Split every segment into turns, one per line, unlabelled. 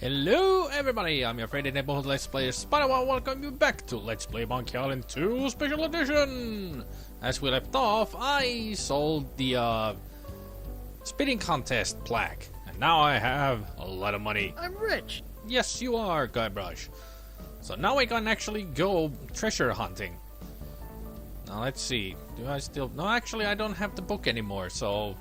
Hello everybody, I'm your friendly neighborhood Let's Player SpiderMwa. Welcome you back to Let's Play Monkey Island 2 Special Edition! As we left off, I sold the spitting contest plaque. And now I have a lot of money.
I'm rich!
Yes, you are, Guybrush. So now we can actually go treasure hunting. Now let's see, do I still... No, actually I don't have the book anymore, so...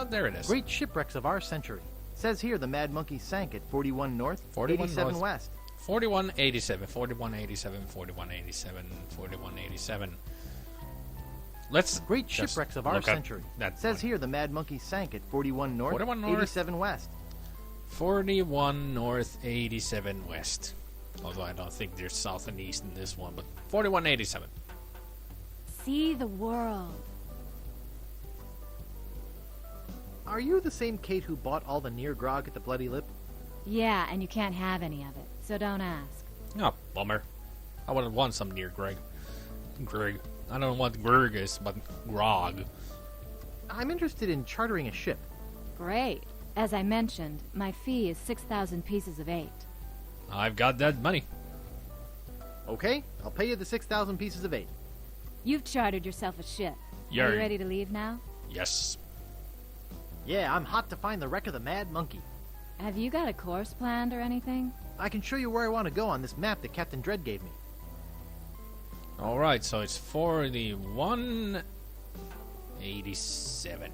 there it is.
Great shipwrecks of our century. Says here the Mad Monkey sank at 41 north,
41
87
north.
west.
4187, 4187, 4187, 4187. Let's
Great shipwrecks of our century. Says
one.
here the Mad Monkey sank at 41 north,
41 north,
87 west.
41 north, 87 west. Although I don't think there's south and east in this one, but 4187.
See the world.
Are you the same Kate who bought all the near grog at the Bloody Lip?
Yeah, and you can't have any of it, so don't ask.
Oh, bummer. I would have won some near Greg. I don't know what Greg is, but grog.
I'm interested in chartering a ship.
Great. As I mentioned, my fee is 6,000 pieces of 8.
I've got that money.
Okay, I'll pay you the 6,000 pieces of 8.
You've chartered yourself a ship. Are you ready to leave now?
Yes.
Yeah, I'm hot to find the wreck of the Mad Monkey.
Have you got a course planned or anything?
I can show you where I want to go on this map that Captain Dread gave me.
Alright, so it's 4187.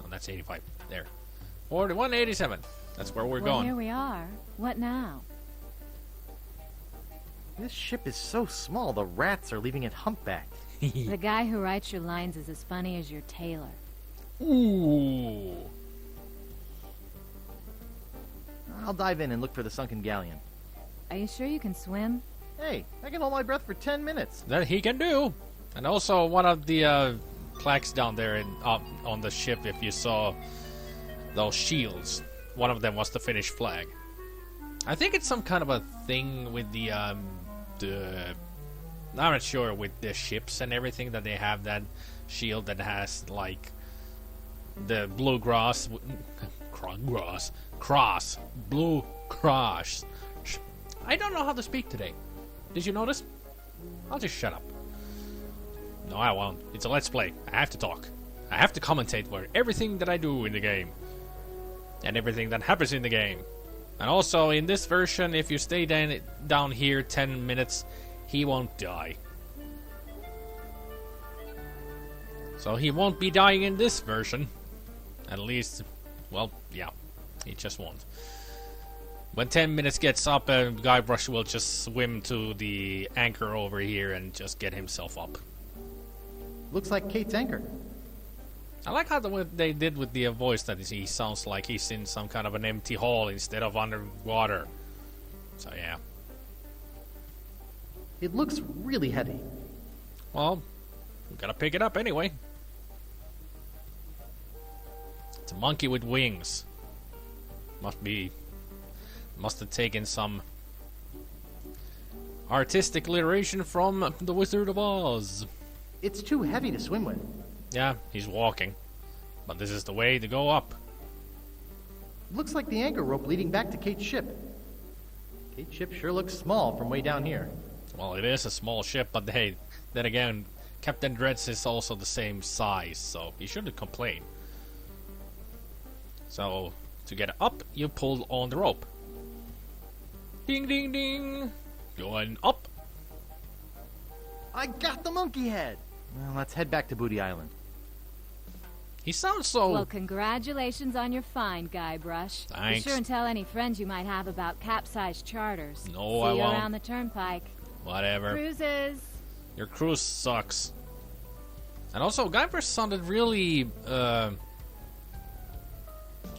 Oh, that's 85. There. 4187. That's where we're
Well,
going.
here we are. What now?
This ship is so small, the rats are leaving it humpbacked.
The guy who writes your lines is as funny as your tailor.
Ooh.
I'll dive in and look for the sunken galleon.
Are you sure you can swim?
Hey, I can hold my breath for 10 minutes.
That he can do. And also one of the plaques down there on the ship, if you saw those shields, one of them was the Finnish flag. I think it's some kind of a thing with the I'm not sure, with the ships and everything, that they have that shield that has like the blue cross, blue cross. I don't know how to speak today. Did you notice? I'll just shut up. No, I won't. It's a Let's Play. I have to talk. I have to commentate for everything that I do in the game. And everything that happens in the game. And also, in this version, if you stay down here 10 minutes, he won't die. So he won't be dying in this version. At least, well, yeah. He just won't. When 10 minutes gets up, Guybrush will just swim to the anchor over here and just get himself up.
Looks like Kate's anchor.
I like how they did with the voice that he sounds like he's in some kind of an empty hall instead of underwater. So yeah.
It looks really heavy.
Well, we gotta pick it up anyway. It's a monkey with wings. Must have taken some artistic alliteration from The Wizard of Oz.
It's too heavy to swim with.
Yeah, he's walking. But this is the way to go up.
Looks like the anchor rope leading back to Kate's ship. Kate's ship sure looks small from way down here.
Well, it is a small ship, but hey, then again, Captain Dread's is also the same size, so he shouldn't complain. So, to get up, you pull on the rope. Ding, ding, ding! Going up.
I got the monkey head! Well, let's head back to Booty Island.
He sounds so...
Well, congratulations on your find, Guybrush.
Thanks.
Be sure and tell any friends you might have about capsized charters.
No,
See
I
you
won't.
around the turnpike.
Whatever.
Cruises.
Your cruise sucks. And also, Guybrush sounded really,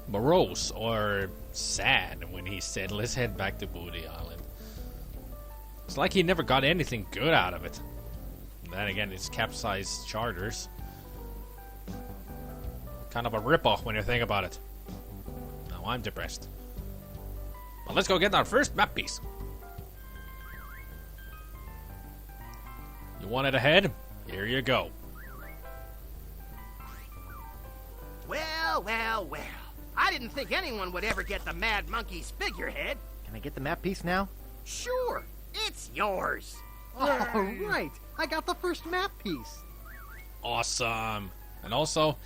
morose or sad when he said, let's head back to Booty Island. It's like he never got anything good out of it. And then again, it's capsized charters. Kind of a ripoff when you think about it. Now I'm depressed. But let's go get our first map piece. You want it ahead? Here you go.
Well, well, well. I didn't think anyone would ever get the Mad Monkey's figurehead.
Can I get the map piece now?
Sure, it's yours.
All right. I got the first map piece.
Awesome. And also,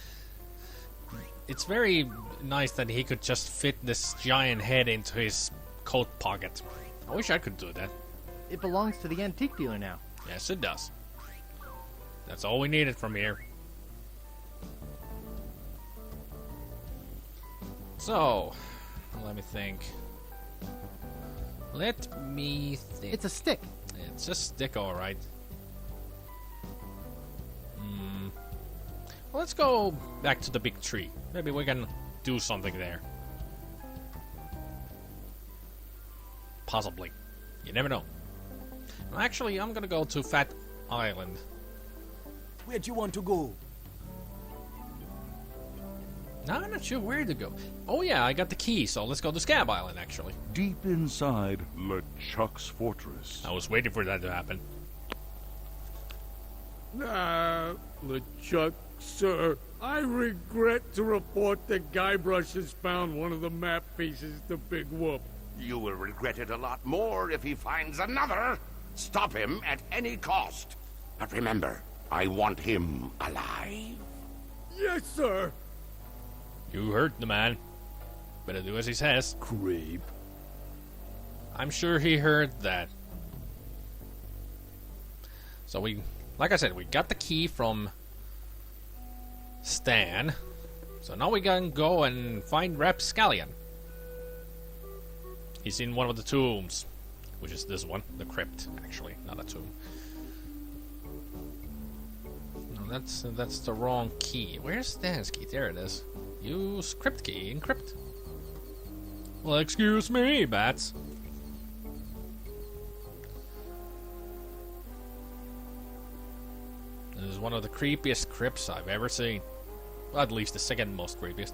it's very nice that he could just fit this giant head into his coat pocket. I wish I could do that.
It belongs to the antique dealer now.
Yes, it does. That's all we needed from here. So, let me think. Let me think.
It's a stick.
It's a stick, alright. Well, let's go back to the big tree. Maybe we can do something there. Possibly. You never know. Actually, I'm gonna go to Fat Island.
Where'd you want to go?
No, I'm not sure where to go. Oh yeah, I got the key, so let's go to Scab Island, actually.
Deep inside LeChuck's fortress.
I was waiting for that to happen.
LeChuck, sir, I regret to report that Guybrush has found one of the map pieces to Big Whoop.
You will regret it a lot more if he finds another. Stop him at any cost. But remember, I want him alive.
Yes, sir.
You heard the man. Better do as he says.
Creep.
I'm sure he heard that. So like I said, we got the key from Stan. So now we can go and find Rapscallion. He's in one of the tombs, which is this one, the crypt, actually, not a tomb. No, that's the wrong key. Where's Stan's key? There it is. Use crypt key in crypt. Well, excuse me, bats. This is one of the creepiest crypts I've ever seen. Well, at least the second most creepiest.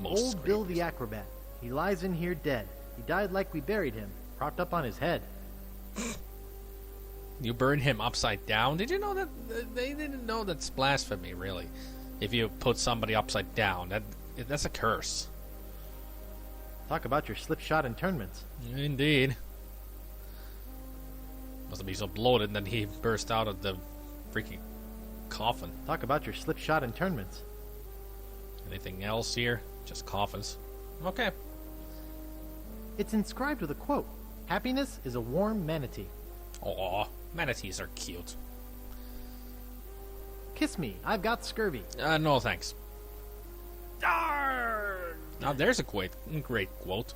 Old Bill the Acrobat. He lies in here dead. He died like we buried him, propped up on his head.
You burn him upside down? Did you know that? They didn't know that's blasphemy, really. If you put somebody upside down, that's a curse.
Talk about your slipshod internments.
Indeed. Must be so bloated that he burst out of the freaking coffin.
Talk about your slipshod internments.
Anything else here? Just coffins. Okay.
It's inscribed with a quote. Happiness is a warm manatee.
Aw, manatees are cute.
Kiss me, I've got scurvy.
No thanks.
Darn!
Now there's a great quote.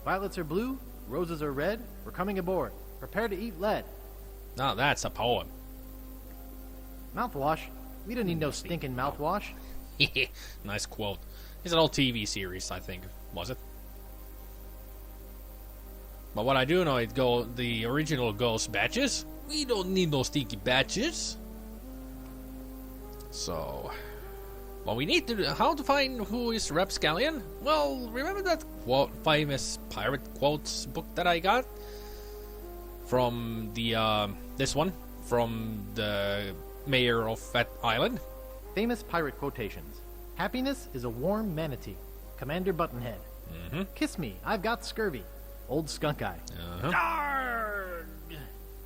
Violets are blue, roses are red. We're coming aboard. Prepare to eat lead.
Now that's a poem.
Mouthwash. We don't need no stinking mouthwash.
Nice quote. It's an old TV series, I think. Was it? But what I do know, the original goes batches. We don't need no stinky batches. So, well, we need to how to find who is Rapscallion? Well, remember that famous pirate quotes book that I got from the this one from the mayor of Fat Island?
Famous pirate quotations. Happiness is a warm manatee. Commander Buttonhead. Kiss me, I've got scurvy. Old Skunk Eye.
Darn!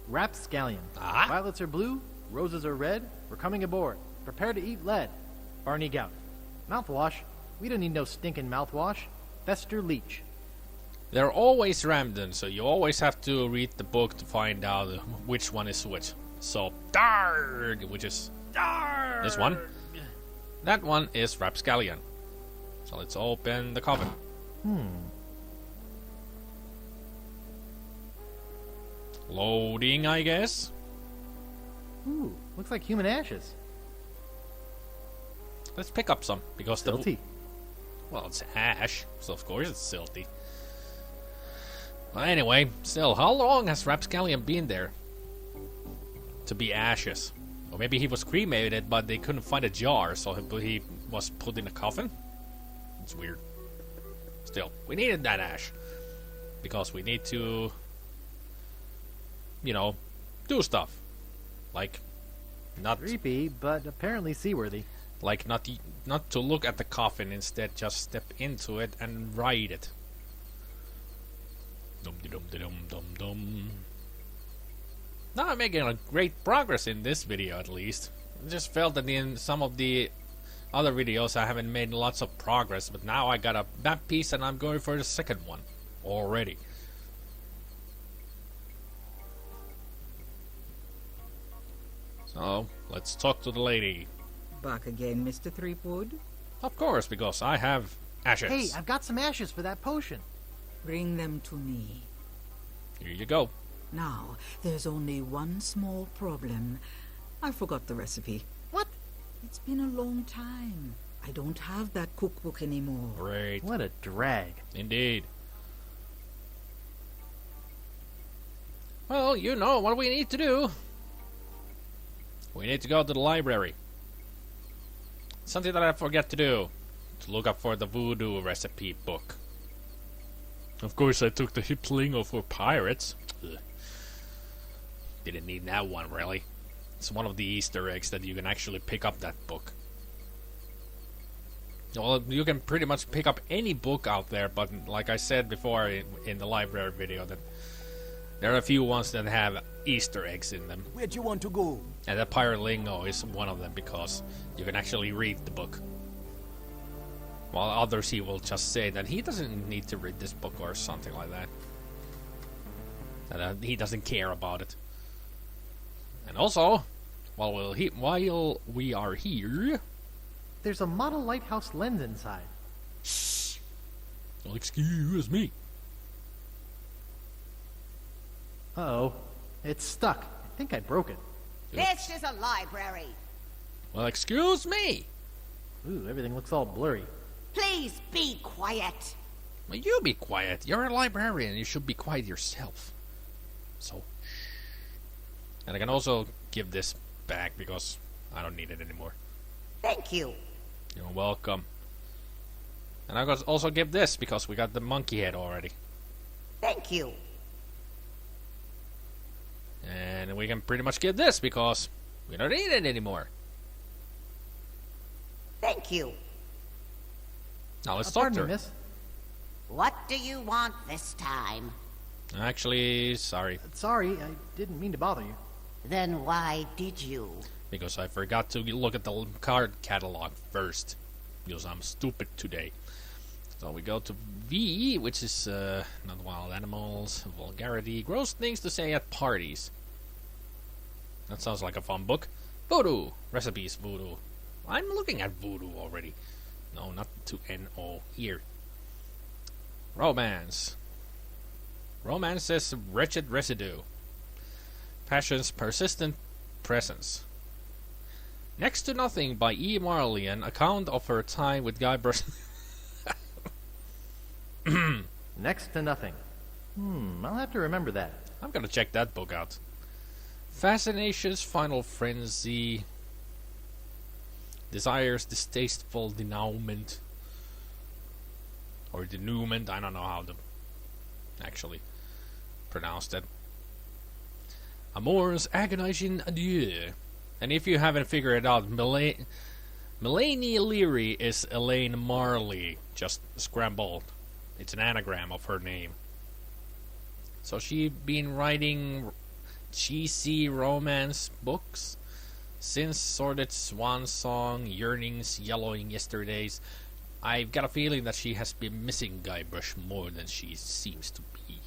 Rapscallion.
Ah.
Violets are blue, roses are red. We're coming aboard. Prepare to eat lead. Barney Gout. Mouthwash. We don't need no stinking mouthwash. Fester Leech.
They're always random, so you always have to read the book to find out which one is which. So, Darg, which is
Darn!
this one. That one is Rapscallion. So let's open the coffin. Loading, I guess.
Ooh, looks like human ashes.
Let's pick up some because
Silty.
Well, it's ash, so of course it's silty. Well, anyway, still, how long has Rapscallion been there? To be ashes. Or maybe he was cremated, but they couldn't find a jar, so he was put in a coffin? It's weird. Still, we needed that ash. Because we need to, you know, do stuff. Like, not...
Creepy, but apparently seaworthy.
Like, not to look at the coffin, instead just step into it and ride it. Dum-de-dum-de-dum-dum-dum. Now I'm making a great progress in this video, at least. I just felt that in some of the other videos I haven't made lots of progress, but now I got a map piece and I'm going for the second one already. So, let's talk to the lady.
Back again, Mr. Threepwood?
Of course, because I have ashes.
Hey, I've got some ashes for that potion.
Bring them to me.
Here you go.
Now, there's only one small problem. I forgot the recipe.
What?
It's been a long time. I don't have that cookbook anymore.
Great.
What a drag.
Indeed. Well, you know what we need to do. We need to go to the library. Something that I forget to do. To look up for the voodoo recipe book. Of course I took the hip lingo for pirates. Ugh. Didn't need that one, really. It's one of the Easter eggs that you can actually pick up that book. Well, you can pretty much pick up any book out there, but like I said before in the library video, that there are a few ones that have Easter eggs in them.
Where'd you want to go?
And the pirate lingo is one of them, because you can actually read the book. While others, he will just say that he doesn't need to read this book or something like that. That he doesn't care about it. And also, while we are here...
There's a model lighthouse lens inside.
Shh! Well, excuse me.
Uh-oh. It's stuck. I think I broke it.
This is a library.
Well, excuse me.
Ooh, everything looks all blurry.
Please be quiet.
Well, you be quiet. You're a librarian. You should be quiet yourself. So, shh. And I can also give this back because I don't need it anymore.
Thank you.
You're welcome. And I can also give this because we got the monkey head already.
Thank you.
And we can pretty much give this because we don't need it anymore.
Thank you.
Now let's talk to
Pardon
her.
me, miss.
What do you want this time?
Actually, sorry.
Sorry, I didn't mean to bother you.
Then why did you?
Because I forgot to look at the card catalog first. Because I'm stupid today. So we go to V, which is not wild animals, vulgarity, gross things to say at parties. That sounds like a fun book. Voodoo, recipes voodoo. I'm looking at voodoo already. No, not to N-O, here. Romance. Romance is wretched residue. Passion's persistent presence. Next to Nothing by E. Marley, an account of her time with Guybrush.
Next to Nothing. I'll have to remember that.
I'm gonna check that book out. Fascination's Final Frenzy. Desire's Distasteful Denouement. Or Denouement, I don't know how to actually pronounce that. Amour's Agonizing Adieu. And if you haven't figured it out, Melanie Leary is Elaine Marley, just scrambled. It's an anagram of her name. So she been writing cheesy romance books since Sordid Swan Song, Yearnings, Yellowing Yesterdays. I've got a feeling that she has been missing Guybrush more than she seems to be.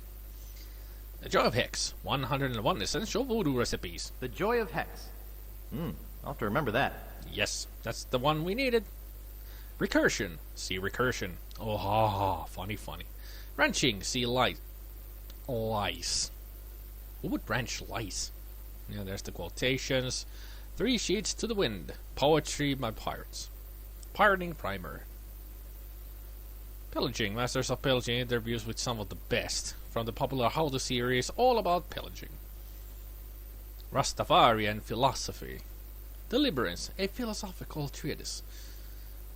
The Joy of Hex, 101 essential voodoo recipes.
The Joy of Hex. I'll have to remember that.
Yes, that's the one we needed. Recursion, see Recursion. Oh, ha, ha, funny. Wrenching, see Lice. Who would wrench lice? Yeah, there's the quotations. 3 Sheets to the Wind. Poetry by Pirates. Pirating Primer. Pillaging. Masters of Pillaging interviews with some of the best from the popular How To series, all about pillaging. Rastafarian Philosophy. Deliverance, a philosophical treatise.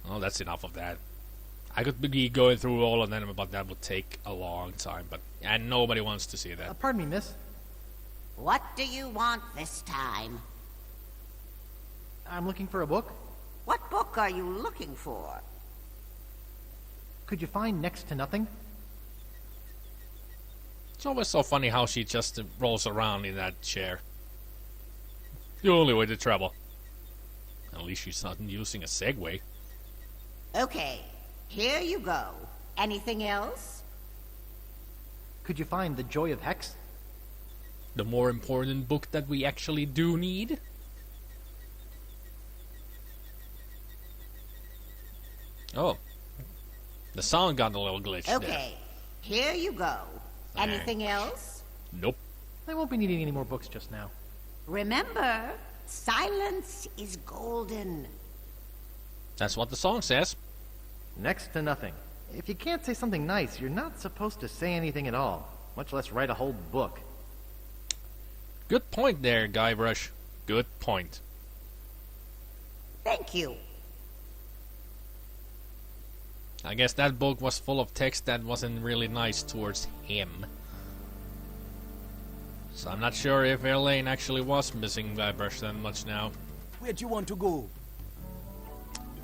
Oh, that's enough of that. I could be going through all of them, but that would take a long time. And nobody wants to see that.
Pardon me, miss.
What do you want this time?
I'm looking for a book.
What book are you looking for?
Could you find next to nothing?
It's always so funny how she just rolls around in that chair. The only way to travel. At least she's not using a Segway.
Okay, here you go. Anything else?
Could you find The Joy of Hex?
The more important book that we actually do need. Oh. The sound got a little glitched there.
Okay, here you go. Anything else?
Nope.
I won't be needing any more books just now.
Remember, silence is golden.
That's what the song says.
Next to nothing. If you can't say something nice, you're not supposed to say anything at all, much less write a whole book.
Good point there, Guybrush. Good point.
Thank you.
I guess that book was full of text that wasn't really nice towards him. So I'm not sure if Elaine actually was missing Guybrush that much now.
Where do you want to go?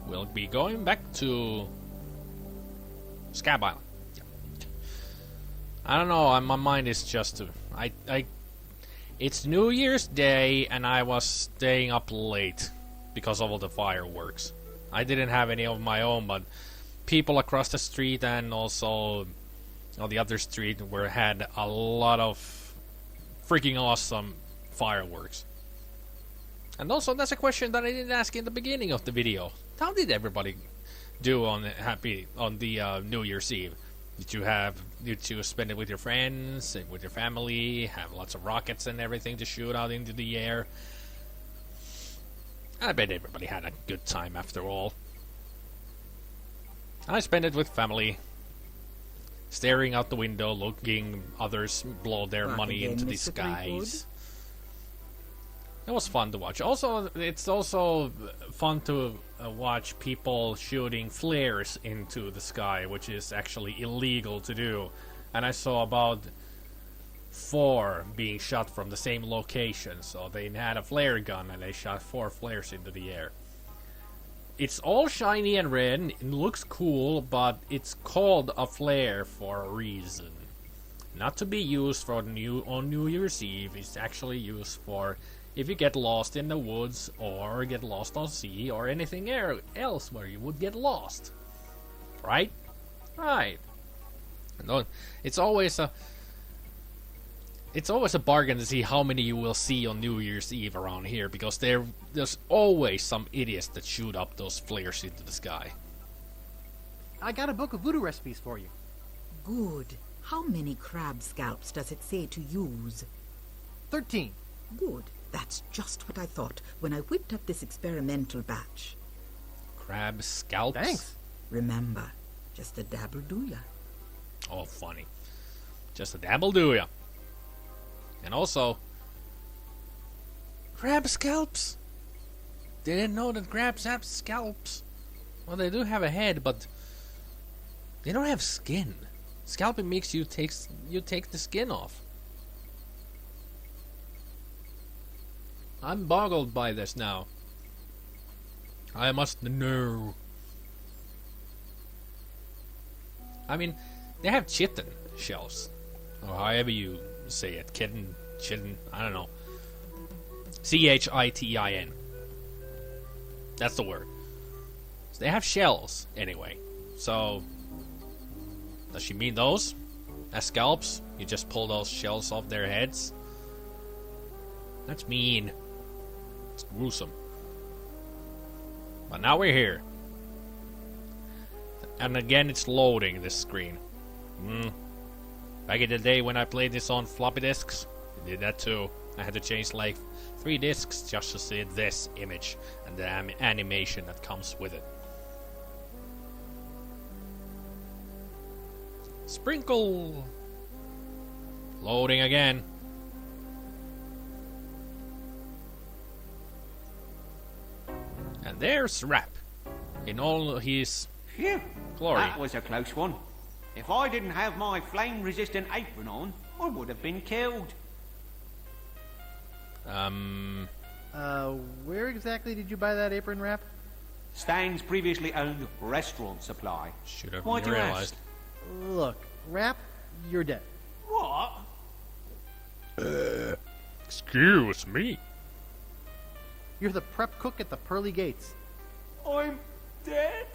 We'll be going back to Scab Island. I don't know, my mind is just... It's New Year's Day and I was staying up late because of all the fireworks. I didn't have any of my own, but people across the street and also on the other street had a lot of freaking awesome fireworks. And also, that's a question that I didn't ask in the beginning of the video. How did everybody do on the New Year's Eve? Did you spend it with your friends, with your family, have lots of rockets and everything to shoot out into the air? I bet everybody had a good time after all. I spent it with family, staring out the window, looking others blow their money into the skies. It was fun to watch. Also, it's also fun to watch people shooting flares into the sky, which is actually illegal to do. And I saw about 4 being shot from the same location. So they had a flare gun and they shot 4 flares into the air. It's all shiny and red. It looks cool, but it's called a flare for a reason. Not to be used for on New Year's Eve. It's actually used for if you get lost in the woods or get lost on sea or anything else where you would get lost. Right? Right. No, it's always a bargain to see how many you will see on New Year's Eve around here, because there's always some idiots that shoot up those flares into the sky.
I got a book of voodoo recipes for you.
Good. How many crab scalps does it say to use?
13.
Good. That's just what I thought when I whipped up this experimental batch.
Crab scalps?
Thanks.
Remember, just a dabble do ya.
Oh, funny. Just a dabble do ya. And also, crab scalps? Didn't know that crabs have scalps. Well, they do have a head, but they don't have skin. Scalping makes you take the skin off. I'm boggled by this now. I must know. I mean, they have chitin shells, or however you say it, chitin, I don't know. CHITIN. That's the word. So they have shells, anyway. So, does she mean those? As scalps? You just pull those shells off their heads? That's mean. It's gruesome. But now we're here. And again, it's loading this screen. Back in the day when I played this on floppy disks, I did that too. I had to change like 3 disks just to see this image and the animation that comes with it. Sprinkle! Loading again. And there's Rap in all his
Phew,
glory.
that was a close one. If I didn't have my flame-resistant apron on, I would have been killed.
Where exactly did you buy that apron wrap?
Stan's previously owned restaurant supply.
Should have
Why do you
realized.
ask?
Look, Rap, you're dead.
What?
Excuse me.
You're the prep cook at the Pearly Gates.
I'm dead?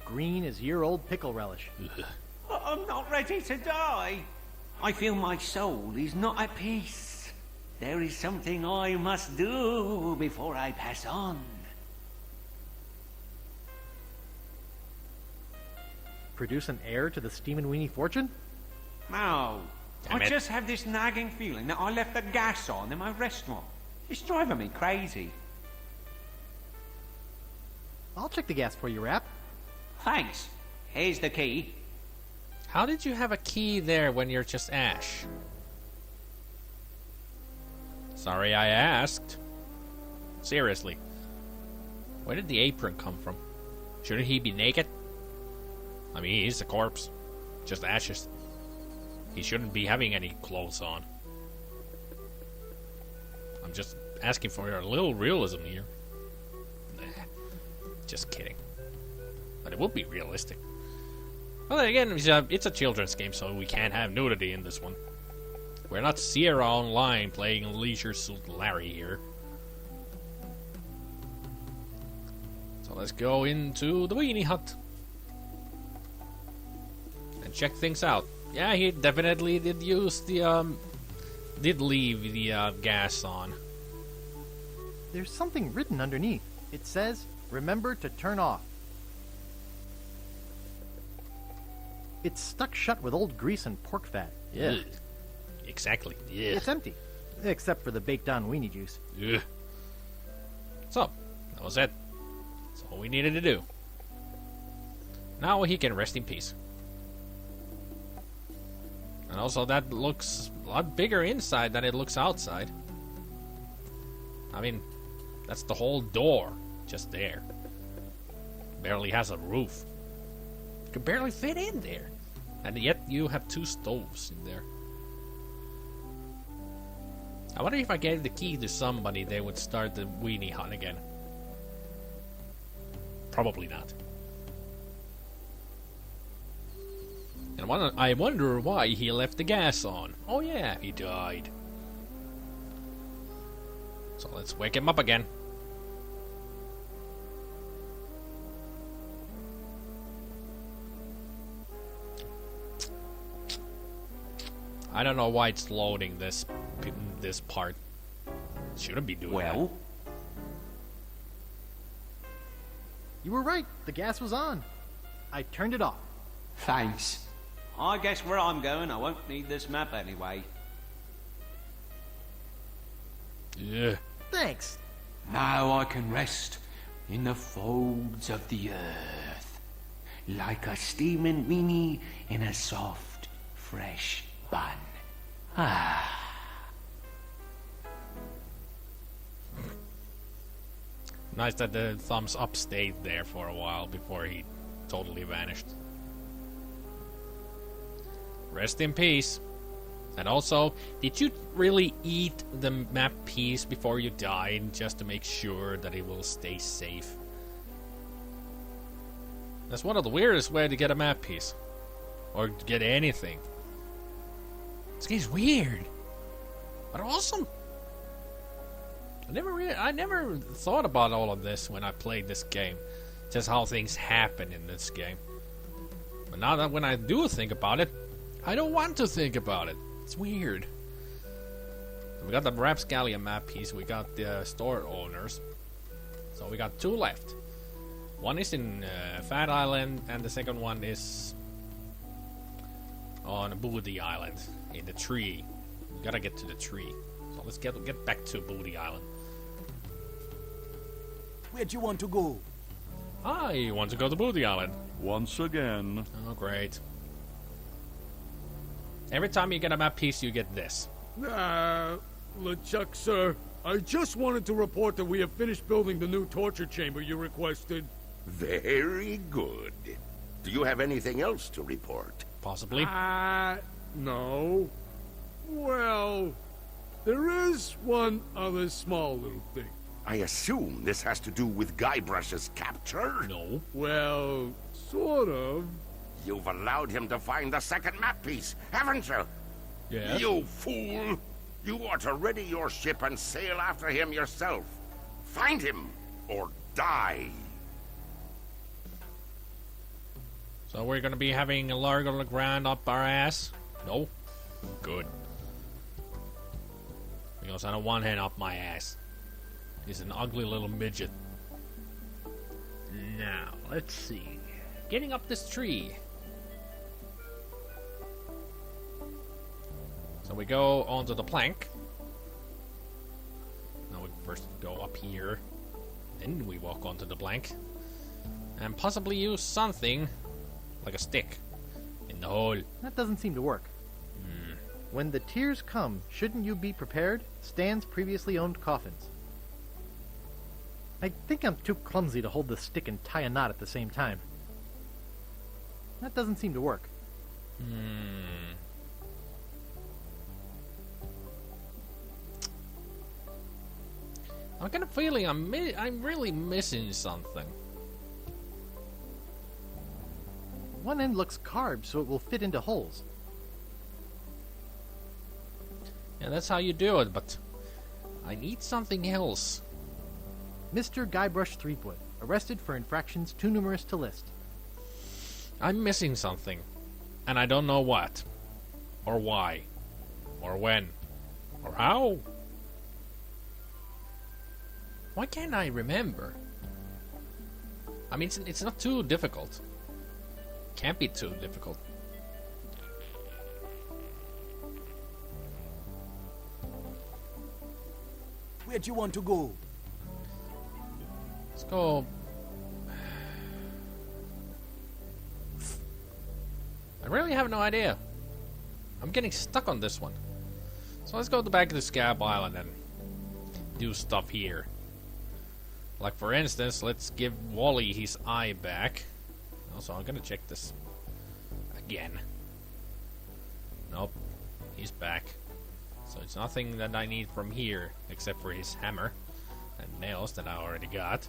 Green is year-old pickle relish.
I'm not ready to die. I feel my soul is not at peace. There is something I must do before I pass on.
Produce an heir to the Steamin' Weenie fortune?
No.
Damn
I
it.
just have this nagging feeling that I left the gas on in my restaurant. It's driving me crazy.
I'll check the gas for you, Rap.
Thanks. Here's the key.
How did you have a key there when you're just Ash? Sorry I asked. Seriously. Where did the apron come from? Shouldn't he be naked? I mean, he's a corpse. Just ashes. He shouldn't be having any clothes on. I'm just asking for a little realism here. Nah, just kidding. But it would be realistic. Well, then again, it's a children's game, so we can't have nudity in this one. We're not Sierra Online playing Leisure Suit Larry here. So let's go into the Weenie Hut. And check things out. Yeah, he definitely did use the, did leave the, gas on.
There's something written underneath. It says, remember to turn off. It's stuck shut with old grease and pork fat. Yeah.
Ugh. Exactly. Yeah.
It's empty. Except for the baked-on weenie juice.
Ugh. So, that was it. That's all we needed to do. Now he can rest in peace. And also, that looks a lot bigger inside than it looks outside. I mean, that's the whole door just there. Barely has a roof. You can barely fit in there. And yet you have 2 stoves in there. I wonder if I gave the key to somebody, they would start the Weenie Hut again. Probably not. And I wonder why he left the gas on. Oh yeah, he died. So let's wake him up again. I don't know why it's loading this part. Shouldn't be doing
Well,
You were right. The gas was on. I turned it off.
thanks. I guess where I'm going, I won't need this map anyway.
that. Yeah.
Thanks.
Now I can rest in the folds of the earth, like a steaming weenie in a soft, fresh bun.
Nice that the thumbs up stayed there for a while before he totally vanished. Rest in peace. And also, did you really eat the map piece before you died just to make sure that it will stay safe? That's one of the weirdest ways to get a map piece. Or to get anything. This game's weird. But awesome. I never thought about all of this when I played this game. Just how things happen in this game. But now that when I do think about it, I don't want to think about it. It's weird. We got the Rapscallion map piece. We got the store owners. So we got 2 left. One is in Fat Island, and the second one is on Booty Island in the tree. We gotta get to the tree. So let's get back to Booty Island.
Where'd you want to go?
I want to go to Booty Island.
Once again.
Oh, great. Every time you get a map piece, you get this.
LeChuck's, sir. I just wanted to report that we have finished building the new torture chamber you requested.
Very good. Do you have anything else to report?
Possibly.
No. Well, There is one other small little thing.
I assume this has to do with Guybrush's capture?
No.
Well, sort of.
You've allowed him to find the second map piece, haven't you?
Yes.
You fool! You ought to ready your ship and sail after him yourself. Find him, or die.
So we're gonna be having a Largo Legrand up our ass? No? Good. Because I don't want him up my ass. He's an ugly little midget. Now, let's see. Getting up this tree. So we go onto the plank. Now we first go up here. Then we walk onto the plank. And possibly use something like a stick in the hole.
That doesn't seem to work. When the tears come, shouldn't you be prepared? Stan's previously owned coffins. I think I'm too clumsy to hold the stick and tie a knot at the same time. That doesn't seem to work.
I'm kind of feeling I'm really missing something.
One end looks carved so it will fit into holes.
Yeah, that's how you do it, but I need something else.
Mr. Guybrush Threepwood, arrested for infractions too numerous to list.
I'm missing something, and I don't know what, or why, or when, or how. Why can't I remember? I mean, it's not too difficult. Can't be too difficult.
Where do you want to go?
Let's go. I really have no idea. I'm getting stuck on this one. So let's go to back to the Scab Island and do stuff here. Like for instance, let's give Wally his eye back. Also, I'm gonna check this again. Nope, he's back. So it's nothing that I need from here except for his hammer and nails that I already got.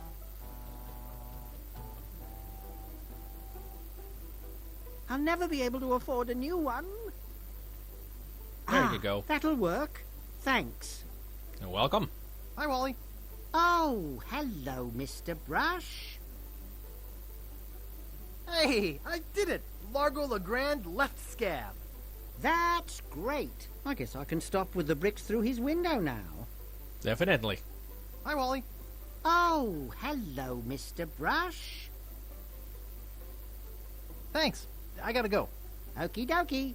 I'll never be able to afford a new one.
There you go.
That'll work. Thanks.
You're welcome.
Hi, Wally.
Oh, hello, Mr. Brush.
Hey, I did it! Largo Legrand left Scab.
That's great. I guess I can stop with the bricks through his window now.
Definitely.
Hi, Wally.
Oh, hello, Mr. Brush.
Thanks. I gotta go.
Okie dokie.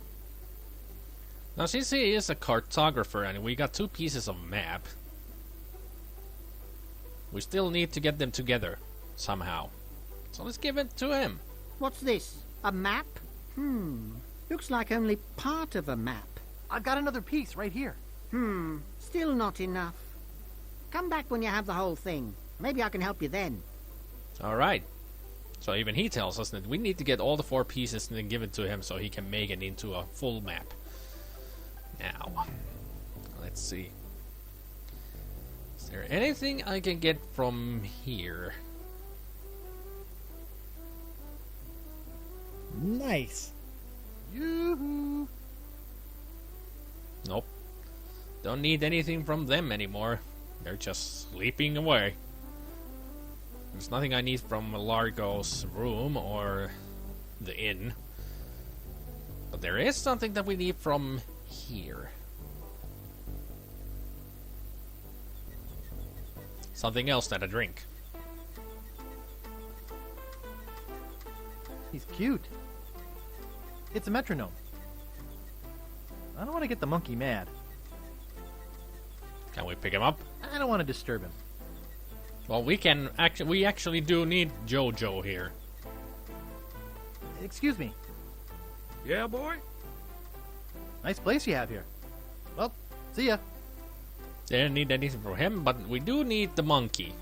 Now since he is a cartographer and we got 2 pieces of map, we still need to get them together somehow. So let's give it to him.
What's this? A map? Looks like only part of a map.
I've got another piece right here.
Still not enough. Come back when you have the whole thing. Maybe I can help you then.
Alright. So even he tells us that we need to get all the 4 pieces and then give it to him so he can make it into a full map. Now, let's see. Is there anything I can get from here?
Nice. Yoo-hoo.
Nope. Don't need anything from them anymore. They're just sleeping away. There's nothing I need from Largo's room or the inn. But there is something that we need from here. Something else than a drink.
He's cute. It's a metronome. I don't want to get the monkey mad.
Can we pick him up?
I don't want to disturb him.
Well, we actually do need Jojo here.
Excuse me.
Yeah, boy?
Nice place you have here. Well, see ya.
Didn't need anything from him, but we do need the monkey.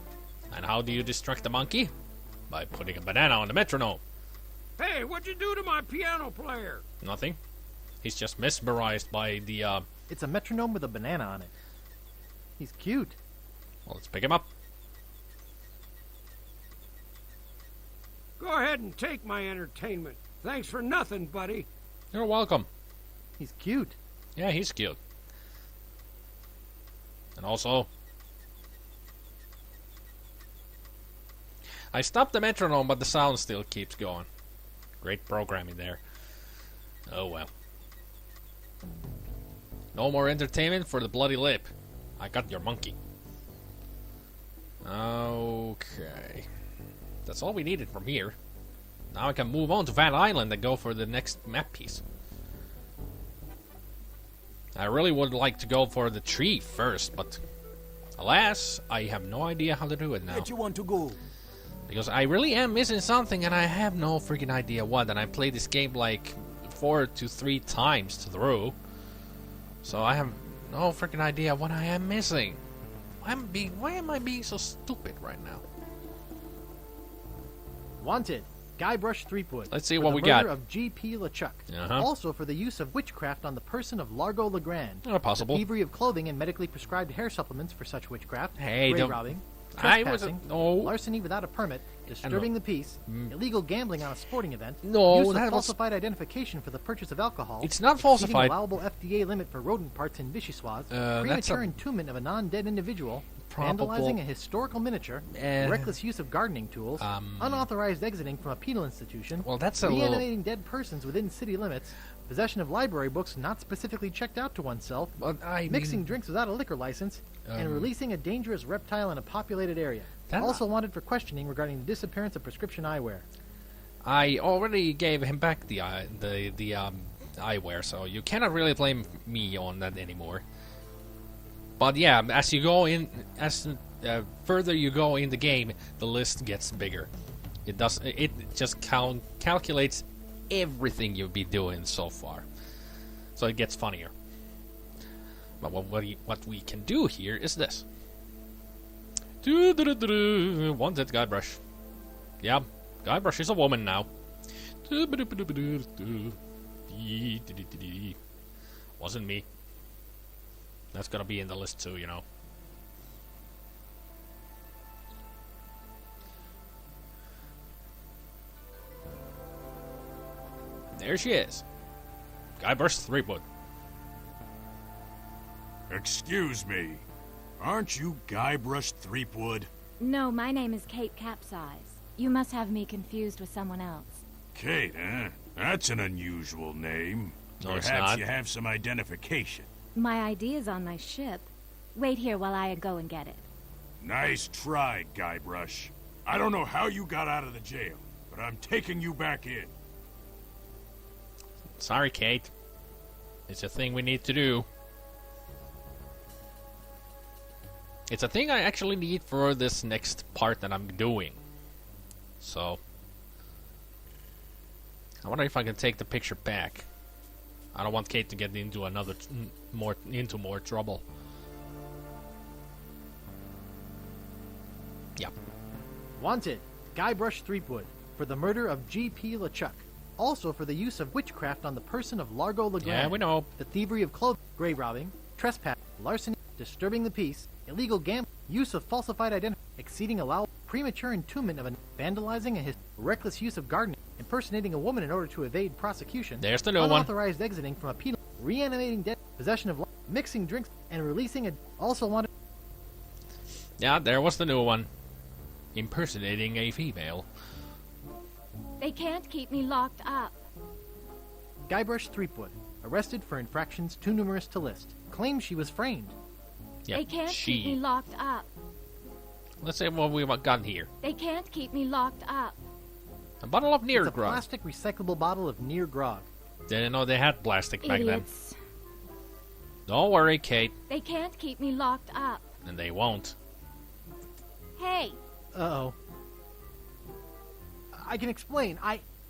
And how do you distract the monkey? By putting a banana on the metronome.
Hey, what'd you do to my piano player?
Nothing. He's just mesmerized by the
It's a metronome with a banana on it. He's cute.
Well, let's pick him up.
Go ahead and take my entertainment. Thanks for nothing, buddy.
You're welcome.
He's cute.
Yeah, he's cute. And also, I stopped the metronome, but the sound still keeps going. Great programming there. Oh well. No more entertainment for the bloody lip. I got your monkey. Okay. That's all we needed from here. Now I can move on to Van Island and go for the next map piece. I really would like to go for the tree first, but alas, I have no idea how to do it now.
Where you want to go?
Because I really am missing something and I have no freaking idea what. And I played this game like 4 to 3 times through. So I have no freaking idea what I am missing. Why am I being so stupid right now?
Wanted. Guybrush Threepwood.
Let's see
for
what
the
we
murder
got.
of G.P. LeChuck.
Uh-huh.
Also for the use of witchcraft on the person of Largo Legrand.
Possible.
The thievery of clothing and medically prescribed hair supplements for such witchcraft.
Hey,
grave
don't...
robbing.
I
Trespassing.
wasn't... No.
Larceny without a permit. Disturbing the peace. Illegal gambling on a sporting event.
No,
Use of
that was...
falsified identification for the purchase of alcohol.
It's not
Exceeding
falsified.
allowable FDA limit for rodent parts in Vichyssoise.
That's
Premature
a-
entombment of a non-dead individual.
Probable-
Vandalizing a historical miniature. Reckless use of gardening tools. Unauthorized exiting from a penal institution.
Well, that's a little...
Reanimating dead persons within city limits. Possession of library books not specifically checked out to oneself.
Well, I
Mixing
mean...
drinks without a liquor license. And releasing a dangerous reptile in a populated area.
That-
Also wanted for questioning regarding the disappearance of prescription eyewear.
I already gave him back the eyewear, so you cannot really blame me on that anymore. But yeah, as you go in, further you go in the game, the list gets bigger. It just calculates everything you've been doing so far, so it gets funnier. But what we can do here is this. Wanted Guybrush. Yeah, Guybrush is a woman now. Wasn't me. That's gonna be in the list too, you know. There she is. Guybrush Threepwood.
Excuse me. Aren't you Guybrush Threepwood?
No, my name is Kate Capsize. You must have me confused with someone else.
Kate, eh? That's an unusual name.
No, it's
Perhaps
not.
you have some identification.
My ID is on my ship. Wait here while I go and get it.
Nice try, Guybrush. I don't know how you got out of the jail, but I'm taking you back in.
Sorry, Kate. It's a thing we need to do. It's a thing I actually need for this next part that I'm doing. So, I wonder if I can take the picture back. I don't want Kate to get into more trouble. Yep.
Wanted. Guybrush Threepwood. For the murder of G.P. LeChuck. Also for the use of witchcraft on the person of Largo Legrand.
Yeah, we know.
The thievery of clothing, grave robbing, trespass, larceny, disturbing the peace, illegal gambling, use of falsified identity, exceeding allowable, premature entombment of a vandalizing a reckless use of gardening, impersonating a woman in order to evade prosecution.
There's the new one.
Unauthorized exiting from a penal, reanimating dead, possession of mixing drinks, and releasing a also wanted.
Yeah, there was the new one. Impersonating a female.
They can't keep me locked up.
Guybrush Threepwood, arrested for infractions too numerous to list, claims she was framed.
Yep,
They can't keep me locked up.
Let's see what we've got here.
They can't keep me locked up.
A bottle of Near
It's a
Grog.
plastic recyclable bottle of Near Grog.
Didn't know they had plastic back
Idiots.
then. Don't worry, Kate.
They can't keep me locked up.
And they won't.
Hey,
Uh-oh. I can explain.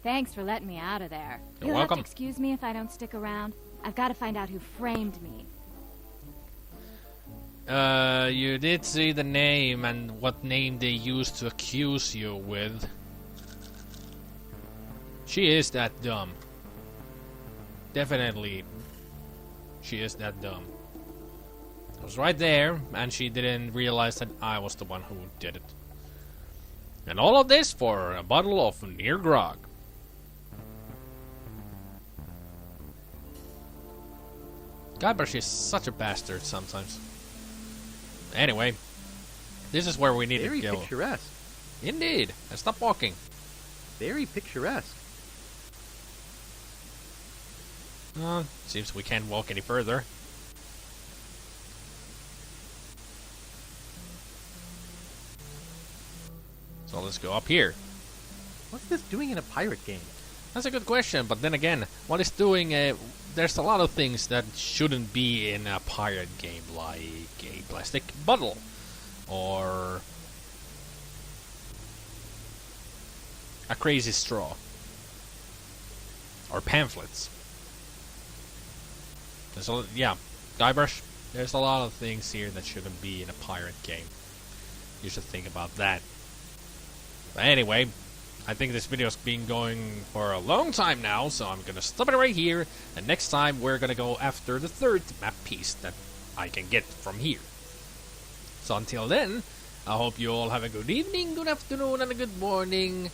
thanks for letting me out of there.
You're
You'll
welcome.
have to excuse me if I don't stick around. I've got to find out who framed me.
You did see the name and what name they used to accuse you with. She is that dumb. Definitely, she is that dumb. It was right there, and she didn't realize that I was the one who did it. And all of this for a bottle of near grog. Guybrush is such a bastard sometimes. Anyway, this is where we need
Very
to go.
picturesque.
Indeed. And stop walking.
Very picturesque.
Seems we can't walk any further. So let's go up here.
What's this doing in a pirate game?
That's a good question, but then again, what it's doing, there's a lot of things that shouldn't be in a pirate game, like a plastic bottle, or a crazy straw, or pamphlets. Yeah, Guybrush, there's a lot of things here that shouldn't be in a pirate game. You should think about that. But anyway, I think this video's been going for a long time now, so I'm gonna stop it right here, and next time we're gonna go after the third map piece that I can get from here. So until then, I hope you all have a good evening, good afternoon, and a good morning,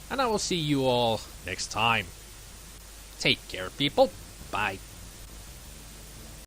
and I will see you all next time. Take care, people. Bye.